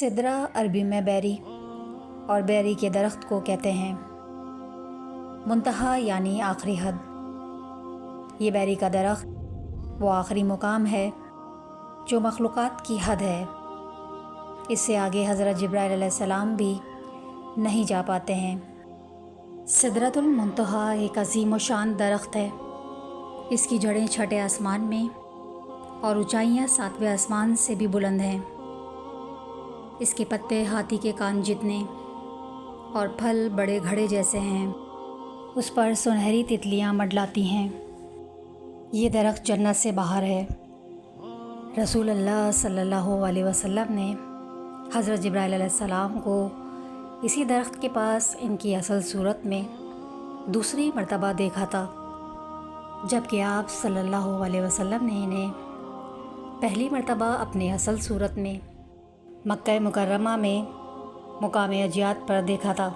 سدرہ عربی میں بیری اور بیری کے درخت کو کہتے ہیں۔ منتہا یعنی آخری حد۔ یہ بیری کا درخت وہ آخری مقام ہے جو مخلوقات کی حد ہے۔ اس سے آگے حضرت جبرائیل علیہ السلام بھی نہیں جا پاتے ہیں۔ سدرۃ المنتہا ایک عظیم و شان درخت ہے۔ اس کی جڑیں چھٹے آسمان میں اور اونچائیاں ساتویں آسمان سے بھی بلند ہیں۔ اس کے پتے ہاتھی کے کان جتنے اور پھل بڑے گھڑے جیسے ہیں۔ اس پر سنہری تتلیاں منڈلاتی ہیں۔ یہ درخت جنت سے باہر ہے۔ رسول اللہ صلی اللہ علیہ وسلم نے حضرت جبرائیل علیہ السلام کو اسی درخت کے پاس ان کی اصل صورت میں دوسری مرتبہ دیکھا تھا، جبکہ آپ صلی اللہ علیہ وسلم نے انہیں پہلی مرتبہ اپنی اصل صورت میں مکہ مکرمہ میں مقام عجیات پر دیکھا تھا۔